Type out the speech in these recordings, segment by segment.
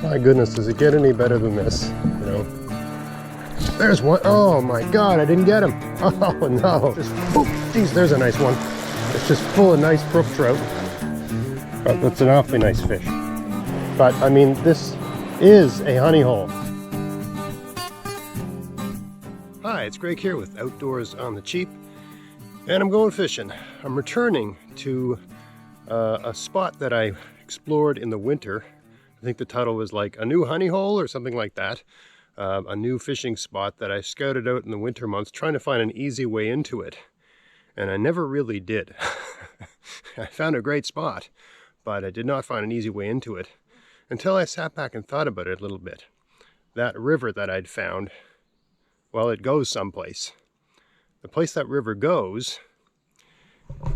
My goodness, does it get any better than this? You know, there's one. Oh my God, I didn't get him. Oh no! Just, oh, geez, there's a nice one. It's just full of nice brook trout. But that's an awfully nice fish. But I mean, this is a honey hole. Hi, it's Greg here with Outdoors on the Cheap, and I'm going fishing. I'm returning to a spot that I explored in the winter. I think the title was like a new honey hole or something like that. A new fishing spot that I scouted out in the winter months, trying to find an easy way into it. And I never really did. I found a great spot, but I did not find an easy way into it until I sat back and thought about it a little bit. That river that I'd found, well, it goes someplace. The place that river goes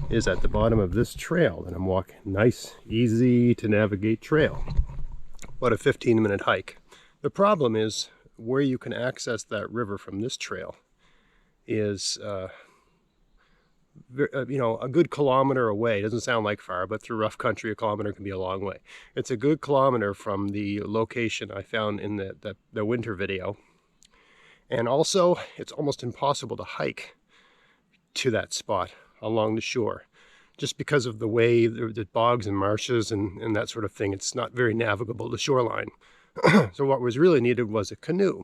is at the bottom of this trail that I'm walking. Nice, easy to navigate trail. About a 15-minute hike. The problem is where you can access that river from this trail is, you know, a good kilometer away. It doesn't sound like far, but through rough country, a kilometer can be a long way. It's a good kilometer from the location I found in the winter video. And also, it's almost impossible to hike to that spot along the shore, just because of the way the bogs and marshes and that sort of thing. It's not very navigable, the shoreline. So what was really needed was a canoe.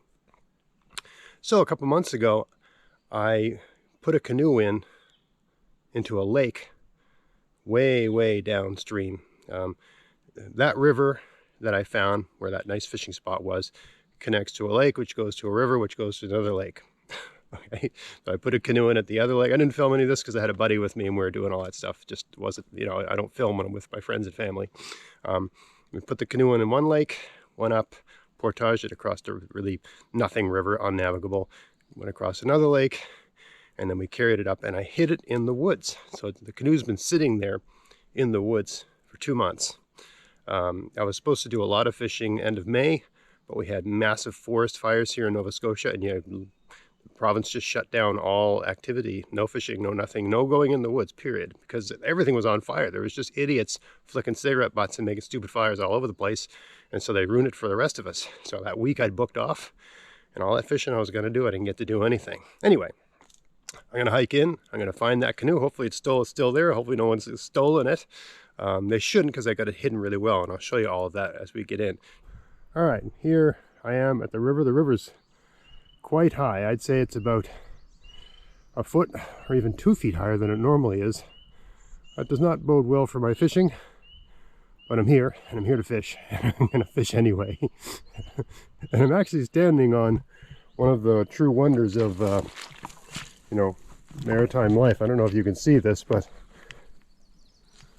So a couple months ago, I put a canoe into a lake way downstream. That river that I found, where that nice fishing spot was, connects to a lake, which goes to a river, which goes to another lake. Okay, so I put a canoe in at the other lake. I didn't film any of this because I had a buddy with me and we were doing all that stuff. Just wasn't, you know, I don't film when I'm with my friends and family. We put the canoe in one lake, went up, portaged it across the really nothing river, unnavigable, went across another lake, and then we carried it up and I hid it in the woods. So the canoe's been sitting there in the woods for 2 months. I was supposed to do a lot of fishing end of May, but we had massive forest fires here in Nova Scotia, and the province just shut down all activity. No fishing, no nothing, no going in the woods, period. Because everything was on fire. There was just idiots flicking cigarette butts and making stupid fires all over the place. And so they ruined it for the rest of us. So that week I'd booked off, and all that fishing I was going to do, I didn't get to do anything. Anyway, I'm going to hike in. I'm going to find that canoe. Hopefully it's still there. Hopefully no one's stolen it. They shouldn't, because I got it hidden really well. And I'll show you all of that as we get in. All right, here I am at the river. The river's quite high. I'd say it's about a foot or even 2 feet higher than it normally is. That does not bode well for my fishing, but I'm here and I'm here to fish. I'm going to fish anyway. And I'm actually standing on one of the true wonders of, you know, maritime life. I don't know if you can see this, but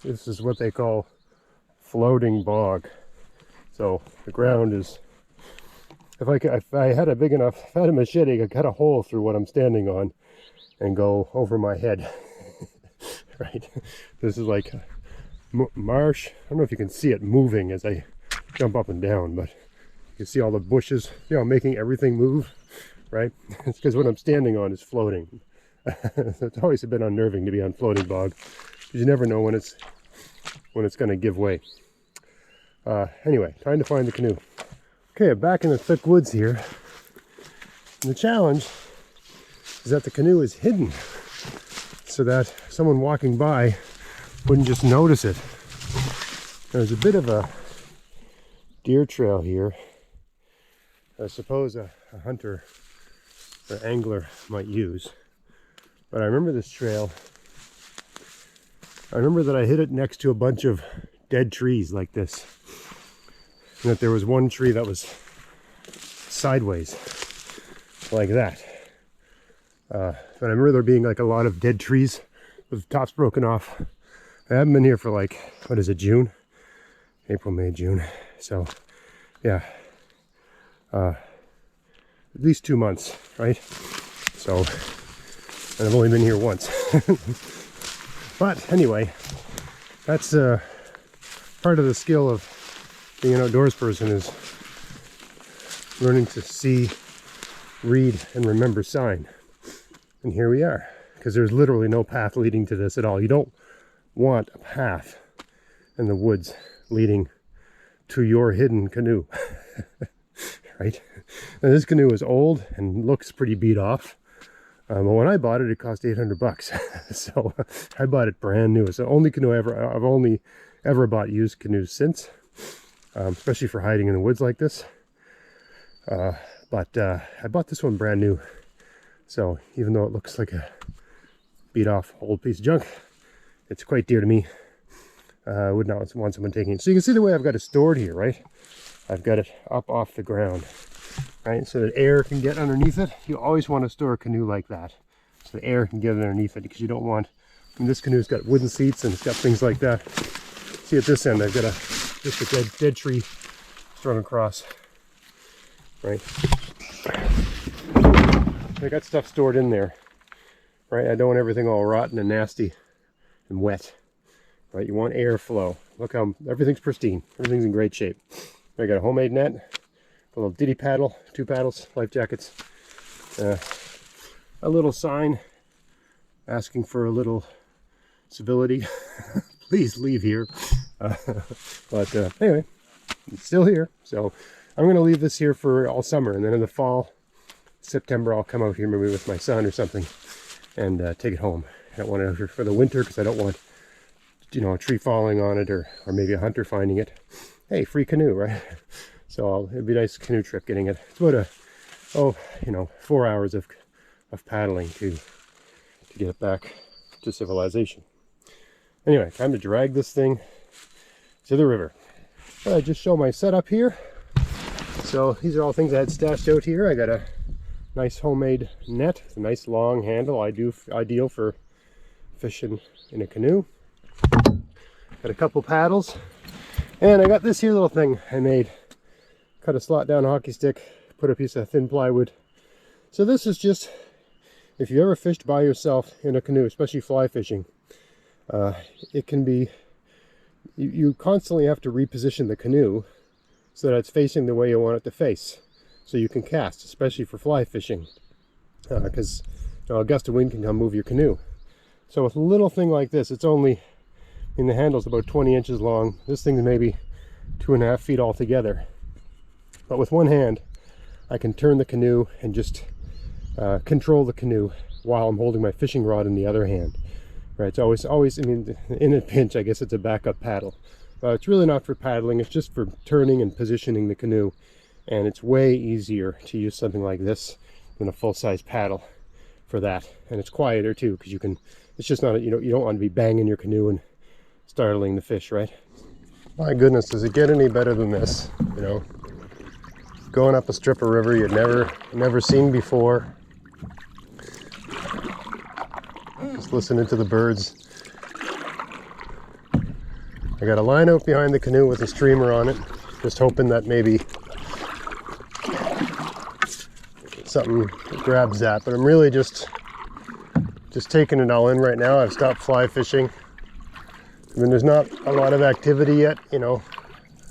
this is what they call floating bog. So the ground is, if I had a big enough, if I had a machete, I could cut a hole through what I'm standing on and go over my head. Right? This is like a marsh. I don't know if you can see it moving as I jump up and down, but you see all the bushes, you know, making everything move, right? It's because what I'm standing on is floating. So it's always a bit unnerving to be on floating bog, because you never know when it's going to give way. Anyway, time to find the canoe. Okay, back in the thick woods here. And the challenge is that the canoe is hidden so that someone walking by wouldn't just notice it. There's a bit of a deer trail here. I suppose a hunter or angler might use. But I remember this trail. I remember that I hit it next to a bunch of dead trees like this. And that there was one tree that was sideways, like that. But I remember there being like a lot of dead trees with tops broken off. I haven't been here for like, what is it, June? April, May, June. So, yeah. At least 2 months, right? So, and I've only been here once. But anyway, that's part of the skill of being an outdoors person, is learning to see, read, and remember sign. And here we are, because there's literally no path leading to this at all. You don't want a path in the woods leading to your hidden canoe. Right? Now, this canoe is old and looks pretty beat off. But when I bought it, it cost 800 bucks. So I bought it brand new. It's the only canoe I've only ever bought used canoes since, especially for hiding in the woods like this. But I bought this one brand new. So even though it looks like a beat off old piece of junk, it's quite dear to me. I would not want someone taking it. So you can see the way I've got it stored here, right? I've got it up off the ground, right? So that air can get underneath it. You always want to store a canoe like that, so the air can get underneath it, because you don't want, I mean, this canoe's got wooden seats and it's got things like that. See at this end, I've got just a dead tree thrown across, right? I got stuff stored in there, right? I don't want everything all rotten and nasty and wet, right? You want airflow. Look how everything's pristine. Everything's in great shape. I got a homemade net, a little diddy paddle, 2 paddles, life jackets, a little sign asking for a little civility. Please leave here. But anyway, it's still here. So I'm going to leave this here for all summer, and then in the fall, September, I'll come out here maybe with my son or something and take it home. I don't want it out here for the winter because I don't want, you know, a tree falling on it, or maybe a hunter finding it. Hey, free canoe, right? So it'd be a nice canoe trip getting it. It's about 4 hours of paddling to get it back to civilization. Anyway, time to drag this thing to the river. I just show my setup here. So these are all things I had stashed out here. I got a nice homemade net, a nice long handle, ideal for fishing in a canoe. Got a couple paddles. And I got this here little thing I made. Cut a slot down a hockey stick, put a piece of thin plywood. So this is just, if you ever fished by yourself in a canoe, especially fly fishing, it can be, you constantly have to reposition the canoe so that it's facing the way you want it to face, so you can cast, especially for fly fishing, because a gust of wind can come move your canoe. So with a little thing like this, it's only, the handle's about 20 inches long. This thing's maybe 2.5 feet altogether. But with one hand, I can turn the canoe and just control the canoe while I'm holding my fishing rod in the other hand. Right? It's always, I mean, in a pinch, I guess it's a backup paddle. It's really not for paddling. It's just for turning and positioning the canoe. And it's way easier to use something like this than a full-size paddle for that. And it's quieter too, because you can, it's just not, you don't want to be banging your canoe and startling the fish, right? My goodness, does it get any better than this? You know, going up a strip of river you'd never seen before. Just listening to the birds. I got a line out behind the canoe with a streamer on it, just hoping that maybe something grabs that. But I'm really just taking it all in right now. I've stopped fly fishing. I mean, there's not a lot of activity yet, you know.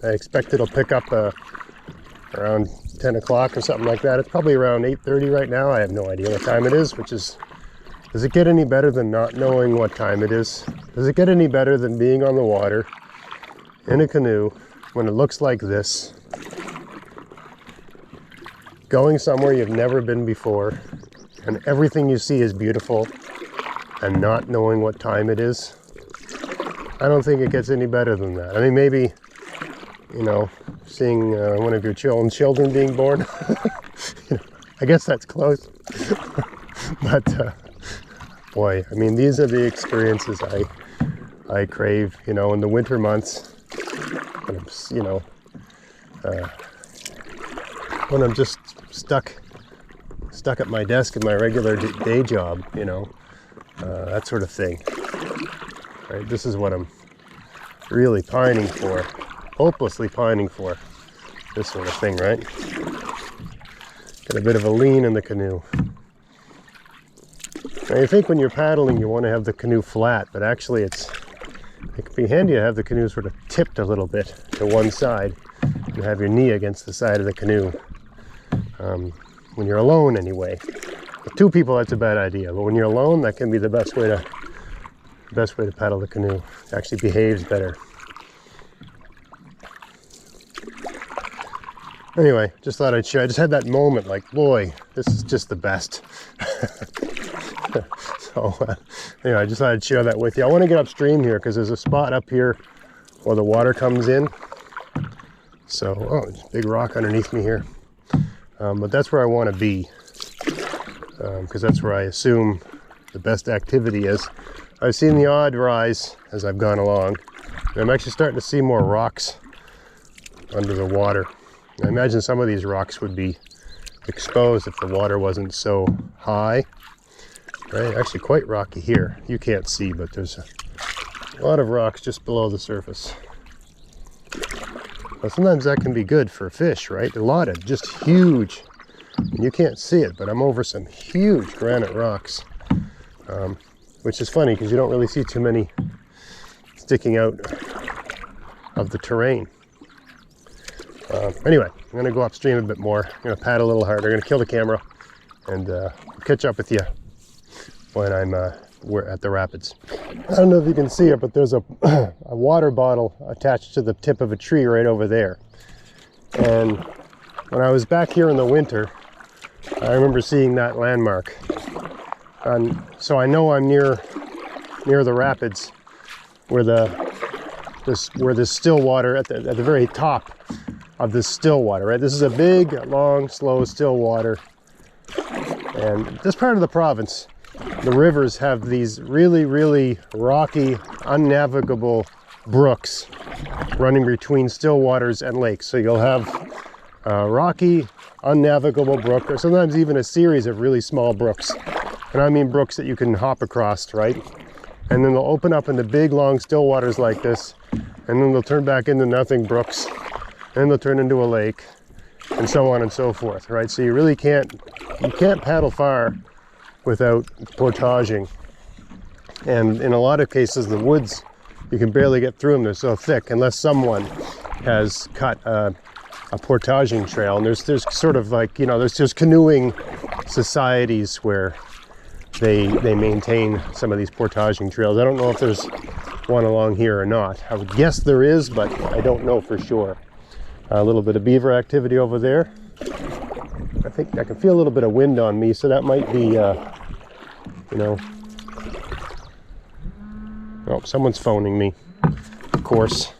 I expect it'll pick up around 10 o'clock or something like that. It's probably around 8:30 right now. I have no idea what time it is, does it get any better than not knowing what time it is? Does it get any better than being on the water in a canoe when it looks like this? Going somewhere you've never been before, and everything you see is beautiful, and not knowing what time it is? I don't think it gets any better than that. I mean, maybe, you know, seeing one of your children being born. You know, I guess that's close. But boy, I mean, these are the experiences I crave, you know, in the winter months. When I'm, you know, when I'm just stuck at my desk in my regular day job, you know, that sort of thing. Right, this is what I'm really pining for, hopelessly pining for, this sort of thing, right? Got a bit of a lean in the canoe. Now you think when you're paddling you want to have the canoe flat, but actually it can be handy to have the canoe sort of tipped a little bit to one side and have your knee against the side of the canoe. When you're alone anyway. With 2 people that's a bad idea, but when you're alone that can be the best way to paddle the canoe. It actually behaves better. Anyway, just thought I'd share. I just had that moment like, boy, this is just the best. So anyway, I just thought I'd share that with you. I want to get upstream here because there's a spot up here where the water comes in. So, oh, there's a big rock underneath me here. But that's where I want to be, because that's where I assume the best activity is. I've seen the odd rise as I've gone along. And I'm actually starting to see more rocks under the water. I imagine some of these rocks would be exposed if the water wasn't so high. Right, actually quite rocky here. You can't see, but there's a lot of rocks just below the surface. But sometimes that can be good for fish, right? A lot of just huge, and you can't see it, but I'm over some huge granite rocks, which is funny because you don't really see too many sticking out of the terrain. Anyway, I'm going to go upstream a bit more. I'm going to paddle a little harder. I'm going to kill the camera and catch up with you when I'm we're at the rapids. I don't know if you can see it, but there's a water bottle attached to the tip of a tree right over there. And when I was back here in the winter, I remember seeing that landmark. And so I know I'm near the rapids where there's still water at the very top of this still water, right? This is a big, long, slow, still water. And this part of the province, the rivers have these really, really rocky, unnavigable brooks running between still waters and lakes. So you'll have a rocky, unnavigable brook, or sometimes even a series of really small brooks. And I mean brooks that you can hop across, right? And then they'll open up into big, long, still waters like this, and then they'll turn back into nothing brooks, and they'll turn into a lake, and so on and so forth, right? So you really can't paddle far without portaging. And in a lot of cases, the woods, you can barely get through them. They're so thick, unless someone has cut a portaging trail. And there's sort of like, you know, there's canoeing societies where they maintain some of these portaging trails. I don't know if there's one along here or not. I would guess there is, but I don't know for sure. A little bit of beaver activity over there. I think I can feel a little bit of wind on me, so that might be, you know. Oh, someone's phoning me. Of course.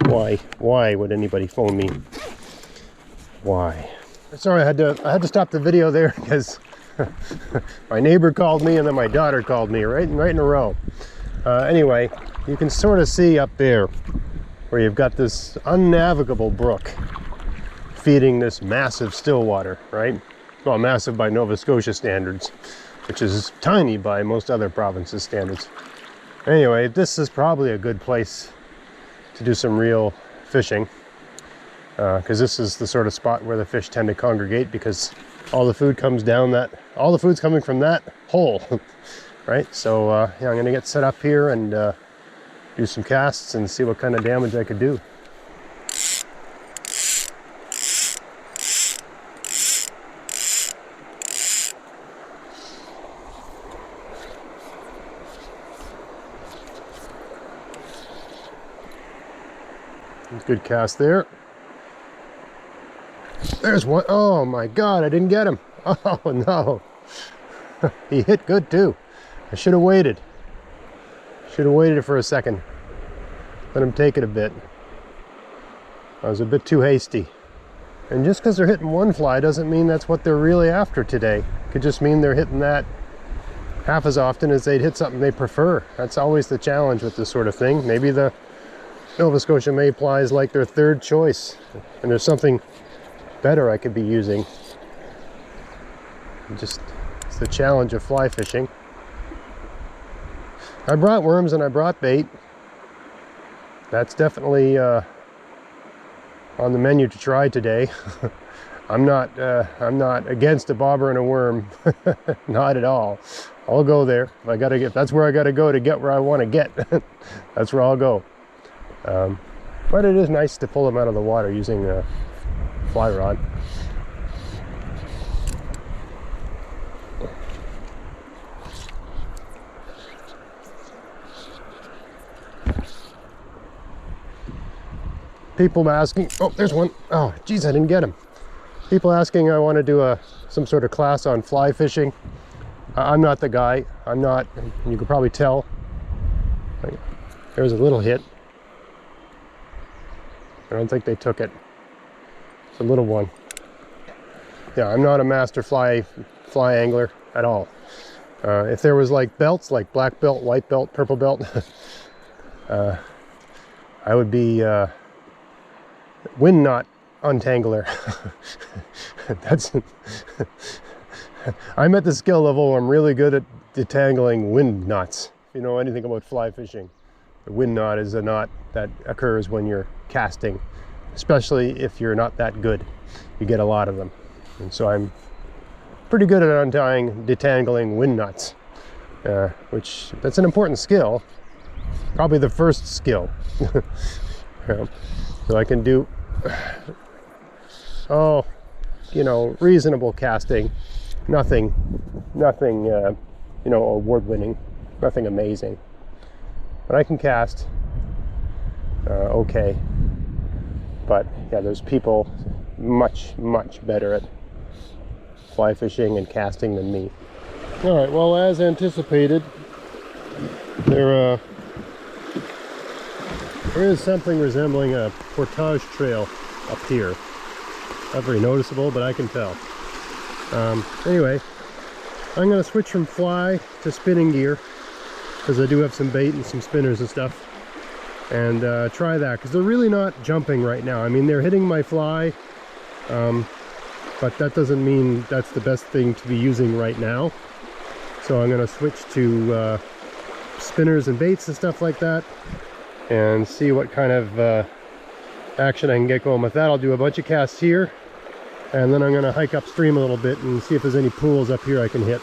Why would anybody phone me? Why? Sorry, I had to stop the video there because my neighbor called me and then my daughter called me right in a row. Anyway, you can sort of see up there where you've got this unnavigable brook feeding this massive still water, right? Well, massive by Nova Scotia standards, which is tiny by most other provinces' standards. Anyway, this is probably a good place to do some real fishing, because this is the sort of spot where the fish tend to congregate, because all the food comes down all the food's coming from that hole, right? So yeah, I'm gonna get set up here and do some casts and see what kind of damage I could do. Good cast there. There's one. Oh my God, I didn't get him. Oh no. He hit good too. I should have waited. Should have waited for a second. Let him take it a bit. I was a bit too hasty. And just because they're hitting one fly doesn't mean that's what they're really after today. It could just mean they're hitting that half as often as they'd hit something they prefer. That's always the challenge with this sort of thing. Maybe the Nova Scotia mayfly is like their third choice, and there's something better I could be using. It's the challenge of fly fishing. I brought worms and I brought bait. That's definitely on the menu to try today. I'm not against a bobber and a worm, not at all. I'll go there. That's where I gotta go to get where I want to get. That's where I'll go. But it is nice to pull them out of the water using a fly rod. People asking, oh, there's one. Oh, geez, I didn't get him. People asking I want to do some sort of class on fly fishing. I'm not the guy. I'm not, you can probably tell. There's a little hit. I don't think they took it. It's a little one. Yeah, I'm not a master fly angler at all. If there was like belts, like black belt, white belt, purple belt, I would be wind knot untangler. That's I'm at the skill level where I'm really good at detangling wind knots. If you know anything about fly fishing, the wind knot is a knot that occurs when you're casting, especially if you're not that good. You get a lot of them. And so I'm pretty good at detangling wind knots, which that's an important skill, probably the first skill. So I can do, oh, you know, reasonable casting, nothing, you know, award-winning, nothing amazing, but I can cast okay. But yeah, there's people much better at fly fishing and casting than me. All right, well, as anticipated, there is something resembling a portage trail up here. Not very noticeable, but I can tell. Anyway, I'm going to switch from fly to spinning gear, because I do have some bait and some spinners and stuff, and try that, because they're really not jumping right now. I mean, they're hitting my fly, but that doesn't mean that's the best thing to be using right now. So I'm going to switch to spinners and baits and stuff like that, and see what kind of action I can get going with that. I'll do a bunch of casts here, and then I'm going to hike upstream a little bit and see if there's any pools up here I can hit,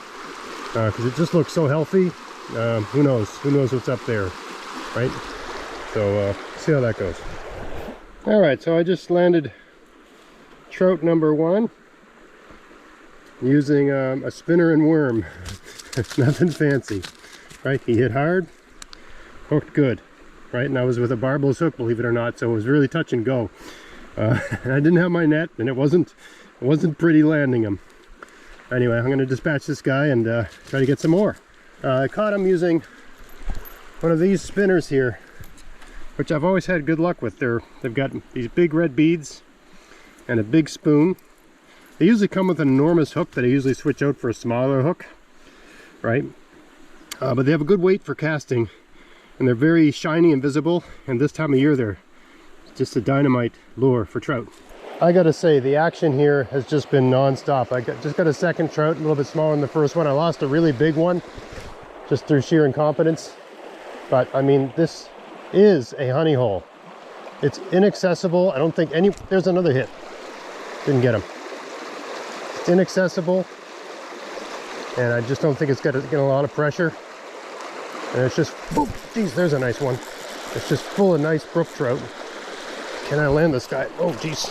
because it just looks so healthy. Who knows what's up there, right? So see how that goes. All right, so I just landed trout number 1 using a spinner and worm. Nothing fancy, right? He hit hard, hooked good, right? And I was with a barbless hook, believe it or not, so it was really touch and go. And I didn't have my net, and it wasn't pretty landing him. Anyway, I'm going to dispatch this guy and try to get some more. I caught him using one of these spinners here, which I've always had good luck with. They've got these big red beads and a big spoon. They usually come with an enormous hook that I usually switch out for a smaller hook, right? But they have a good weight for casting, and they're very shiny and visible, and this time of year they're just a dynamite lure for trout. I gotta say, the action here has just been non-stop. Just got a second trout, a little bit smaller than the first one. I lost a really big one just through sheer incompetence, but I mean, this is a honey hole. It's inaccessible. I don't think there's another hit. Didn't get him. It's inaccessible, and I just don't think it's getting a lot of pressure. And it's just, oh, geez, there's a nice one. It's just full of nice brook trout. Can I land this guy? Oh, geez.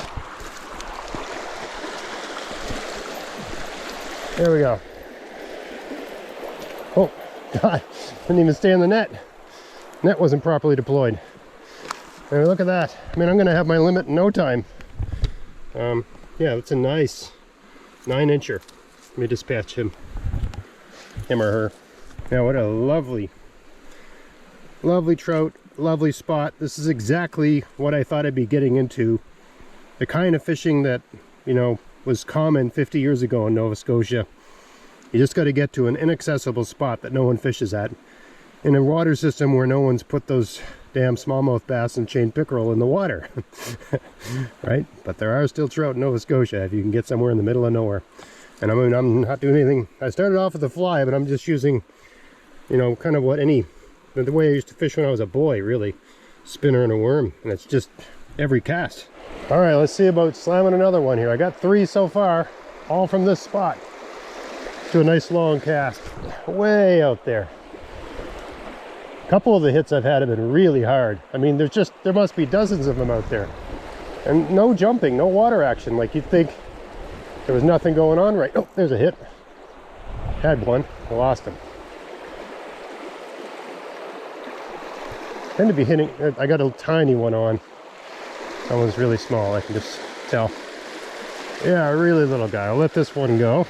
There we go. Oh, God, didn't even stay in the net. Net wasn't properly deployed. And look at that. I mean, I'm going to have my limit in no time. Yeah, it's a nice 9-incher. Let me dispatch him or her. Now, what a lovely trout, lovely spot. This is exactly what I thought I'd be getting into. The kind of fishing that, you know, was common 50 years ago in Nova Scotia. You just got to get to an inaccessible spot that no one fishes at, in a water system where no one's put those damn smallmouth bass and chain pickerel in the water. Right? But there are still trout in Nova Scotia if you can get somewhere in the middle of nowhere. And I mean, I'm not doing anything. I started off with a fly, but I'm just using, you know, kind of the way I used to fish when I was a boy, really. Spinner and a worm, and it's just every cast. All right, let's see about slamming another one here. I got 3 so far, all from this spot. Do a nice long cast, way out there. A couple of the hits I've had have been really hard. I mean, there must be dozens of them out there. And no jumping, no water action, like you'd think there was nothing going on, right? Oh, there's a hit. Had one, I lost him. Tend to be hitting, I got a tiny one on. That one's really small, I can just tell. Yeah, a really little guy. I'll let this one go.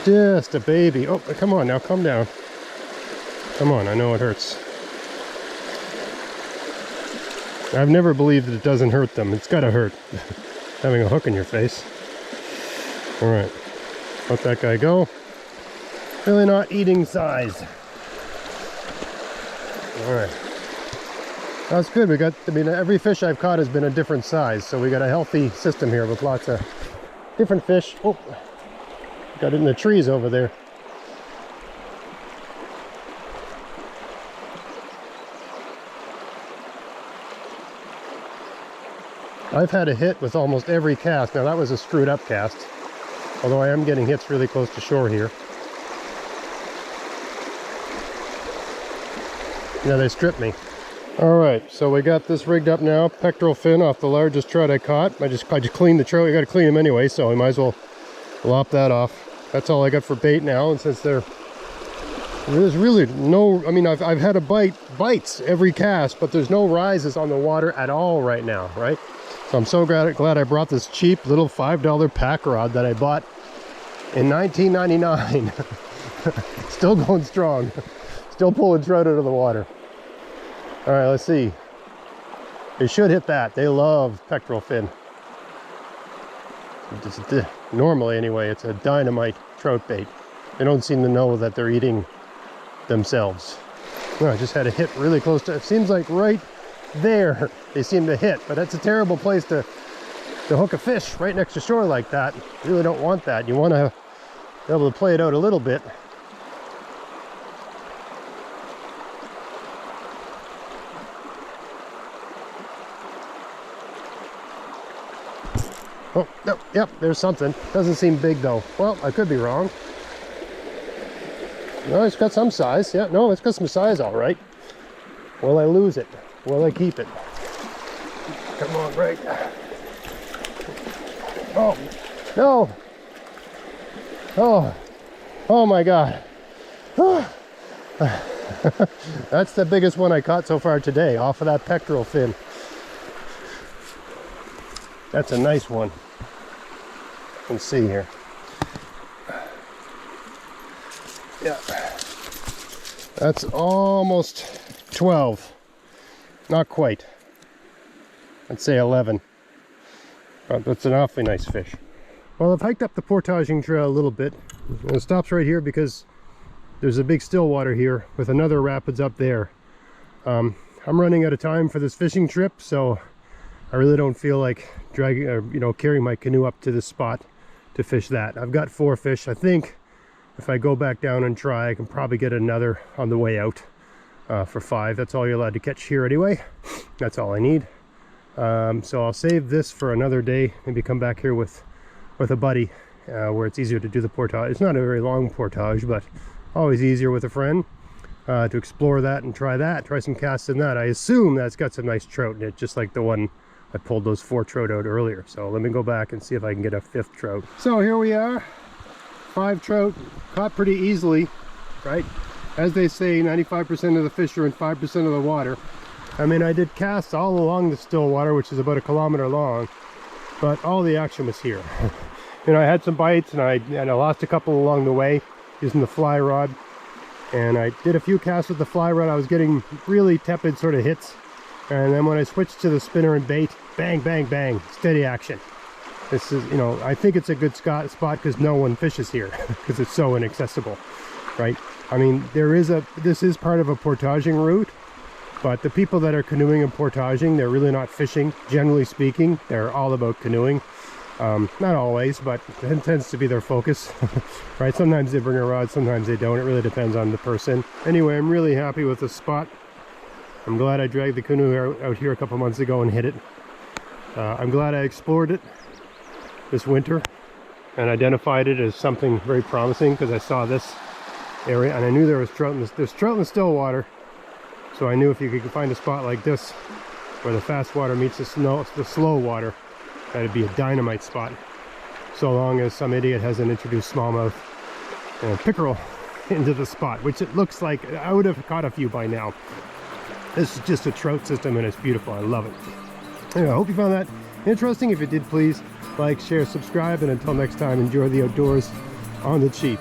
Just a baby. Oh, come on now, come down. Come on, I know it hurts. I've never believed that it doesn't hurt them. It's gotta hurt. Having a hook in your face. Alright, let that guy go. Really not eating size. Alright. That's good. We got, I mean, every fish I've caught has been a different size, so we got a healthy system here with lots of different fish. Oh, got it in the trees over there. I've had a hit with almost every cast. Now that was a screwed up cast, although I am getting hits really close to shore here. Yeah, they stripped me. Alright, so we got this rigged up now. Pectoral fin off the largest trout I caught. I just cleaned the trout. You got to clean them anyway, so we might as well lop that off. That's all I got for bait now, and since there's really no, I mean, I've had a bites every cast, but there's no rises on the water at all right now, right? So I'm so glad I brought this cheap little $5 pack rod that I bought in 1999. Still going strong. Still pulling trout out of the water. All right, let's see. They should hit that. They love pectoral fin. Normally, anyway, it's a dynamite trout bait. They don't seem to know that they're eating themselves. Well, I just had a hit really close to, it seems like right there they seem to hit, but that's a terrible place to hook a fish right next to shore like that. You really don't want that. You want to be able to play it out a little bit. Oh, no, yep, there's something. Doesn't seem big though. Well, I could be wrong. No, it's got some size. Yeah, no, it's got some size, all right. Will I lose it? Will I keep it? Come on, right. Oh, no. Oh, oh my God. That's the biggest one I caught so far today, off of that pectoral fin. That's a nice one. Let's see here. Yeah. That's almost 12. Not quite. I'd say 11. But that's an awfully nice fish. Well, I've hiked up the portaging trail a little bit. And it stops right here because there's a big still water here with another rapids up there. I'm running out of time for this fishing trip, so I really don't feel like dragging or carrying my canoe up to this spot to fish that. I've got 4 fish. I think if I go back down and try, I can probably get another on the way out for 5. That's all you're allowed to catch here anyway. That's all I need. So I'll save this for another day. Maybe come back here with a buddy where it's easier to do the portage. It's not a very long portage, but always easier with a friend to explore that and try some casts in that. I assume that's got some nice trout in it, just like the one I pulled those 4 trout out earlier. So let me go back and see if I can get a 5th trout. So here we are, 5 trout caught pretty easily, right? As they say, 95% of the fish are in 5% of the water. I mean, I did casts all along the still water, which is about 1 kilometer long, but all the action was here. I had some bites and I lost a couple along the way using the fly rod, and I did a few casts with the fly rod. I was getting really tepid sort of hits, and then when I switched to the spinner and bait, bang, bang, bang, steady action. This is, I think it's a good spot because no one fishes here because it's so inaccessible, right? I mean, this is part of a portaging route, but the people that are canoeing and portaging, they're really not fishing. Generally speaking, they're all about canoeing. Not always, but it tends to be their focus, right? Sometimes they bring a rod, sometimes they don't. It really depends on the person. Anyway, I'm really happy with the spot. I'm glad I dragged the canoe out here a couple months ago and hit it. I'm glad I explored it this winter and identified it as something very promising because I saw this area and I knew there was trout in there's trout in the still water. So I knew if you could find a spot like this where the fast water meets the slow water, that'd be a dynamite spot. So long as some idiot hasn't introduced smallmouth and pickerel into the spot, which it looks like I would have caught a few by now. This is just a trout system and it's beautiful. I love it. Anyway, I hope you found that interesting. If you did, please like, share, subscribe, and until next time, enjoy the outdoors on the cheap.